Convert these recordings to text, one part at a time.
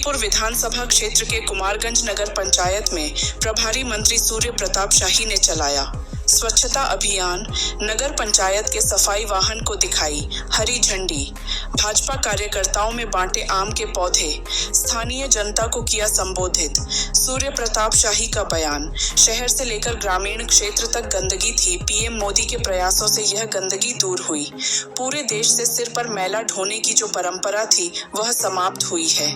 जयपुर विधानसभा क्षेत्र के कुमारगंज नगर पंचायत में प्रभारी मंत्री सूर्य प्रताप शाही ने चलाया स्वच्छता अभियान। नगर पंचायत के सफाई वाहन को दिखाई हरी झंडी। भाजपा कार्यकर्ताओं में बांटे आम के पौधे। स्थानीय जनता को किया संबोधित। सूर्य प्रताप शाही का बयान। शहर से लेकर ग्रामीण क्षेत्र तक गंदगी थी, पीएम मोदी के प्रयासों से यह गंदगी दूर हुई। पूरे देश से सिर पर मैला ढोने की जो परंपरा थी वह समाप्त हुई है।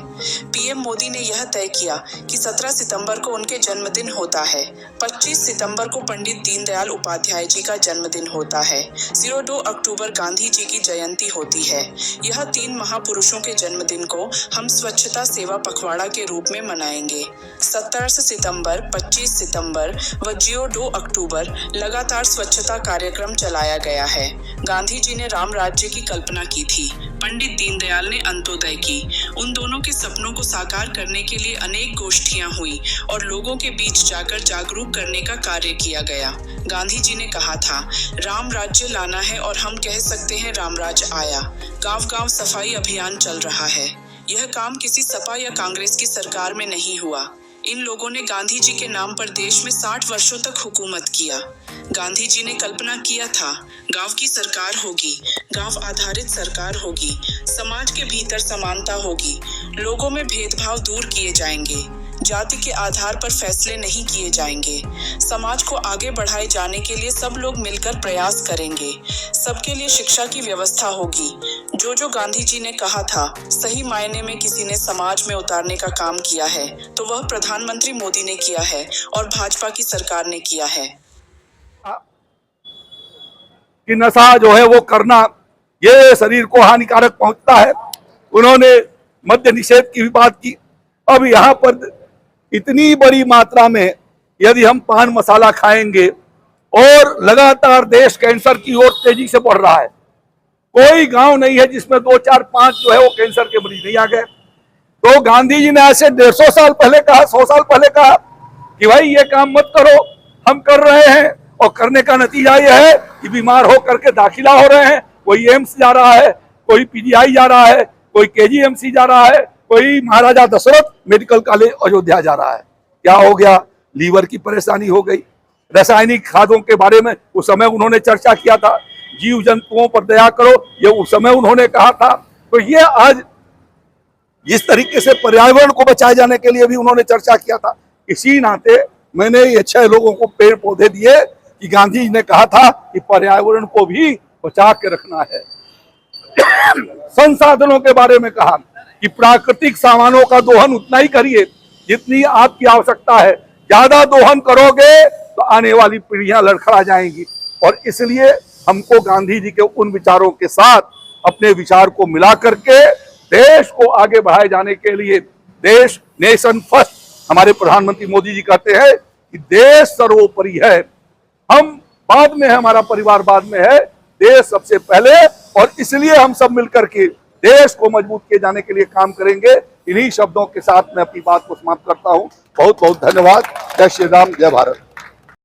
पीएम मोदी ने यह तय किया कि 17 सितंबर को उनके जन्मदिन होता है। 25 सितंबर को पंडित दीनदयाल उपाध्याय जी का जन्मदिन होता है। 02 अक्टूबर गांधी जी की जयंती होती है। यह 3 महापुरुषों के जन्मदिन को हम स्वच्छता सेवा पखवाड़ा के रूप में मनाएंगे। 17 सितंबर, 25 सितंबर व 02 अक्टूबर लगातार स्वच्छता कार्यक्रम चलाया गया है। गांधी जी ने राम राज्य की कल्पना की थी, पंडित दीनदयाल ने अंत्योदय की। उन दोनों के सपनों को साकार करने के लिए अनेक गोष्ठियां हुई और लोगों के बीच जाकर जागरूक करने का कार्य किया गया। गांधी जी ने कहा था, राम राज्य लाना है और हम कह सकते हैं रामराज आया। गांव-गांव सफाई अभियान चल रहा है। यह काम किसी सपा या कांग्रेस की सरकार में नहीं हुआ। इन लोगों ने गांधी जी के नाम पर देश में 60 वर्षों तक हुकूमत किया। गांधी जी ने कल्पना किया था, गांव की सरकार होगी, गांव आधारित सरकार होगी, समाज के भीतर समानता होगी, लोगों में भेदभाव दूर किए जाएंगे, जाति के आधार पर फैसले नहीं किए जाएंगे, समाज को आगे बढ़ाए जाने के लिए सब लोग मिलकर प्रयास करेंगे, सबके लिए शिक्षा की व्यवस्था होगी। जो गांधी जी ने कहा था, सही मायने में किसी ने समाज में उतारने का काम किया है तो वह प्रधानमंत्री मोदी ने किया है और भाजपा की सरकार ने किया है। कि नशा जो है वो करना ये शरीर को हानिकारक पहुंचता है। उन्होंने मद्य निषेध की भी बात की। अब यहाँ पर इतनी बड़ी मात्रा में यदि हम पान मसाला खाएंगे और लगातार देश कैंसर की ओर तेजी से बढ़ रहा है, कोई गांव नहीं है जिसमें 2, 4, 5 जो है वो कैंसर के मरीज नहीं आ गए। तो गांधी जी ने ऐसे 150 साल पहले कहा, 100 साल पहले कहा कि भाई ये काम मत करो, हम कर रहे हैं और करने का नतीजा यह है कि बीमार हो करके दाखिला हो रहे हैं। कोई एम्स जा रहा है, कोई पीजीआई जा रहा है, कोई केजीएमसी जा रहा है, कोई महाराजा दशरथ मेडिकल कॉलेज अयोध्या जा रहा है। क्या हो गया? लीवर की परेशानी हो गई। रासायनिक खादों के बारे में उस समय उन्होंने चर्चा किया था, जीव जंतुओं पर दया करो, ये उस समय उन्होंने कहा था। तो ये आज जिस तरीके से पर्यावरण को बचाए जाने के लिए भी उन्होंने चर्चा किया था, इसी नाते मैंने ये 6 लोगों को पेड़ पौधे दिए कि गांधी जी ने कहा था कि पर्यावरण को भी बचा के रखना है। संसाधनों के बारे में कहा कि प्राकृतिक सामानों का दोहन उतना ही करिए जितनी आपकी आवश्यकता है। ज्यादा दोहन करोगे तो आने वाली पीढ़ियां लड़खड़ा जाएंगी। और इसलिए हमको गांधी जी के उन विचारों के साथ अपने विचार को मिला करके देश को आगे बढ़ाए जाने के लिए, देश नेशन फर्स्ट, हमारे प्रधानमंत्री मोदी जी कहते हैं कि देश सर्वोपरि है, हम बाद में है, हमारा परिवार बाद में है, देश सबसे पहले। और इसलिए हम सब मिलकर के देश को मजबूत किए जाने के लिए काम करेंगे। इन्हीं शब्दों के साथ मैं अपनी बात को समाप्त करता हूं। बहुत बहुत धन्यवाद। जय श्री राम, जय भारत।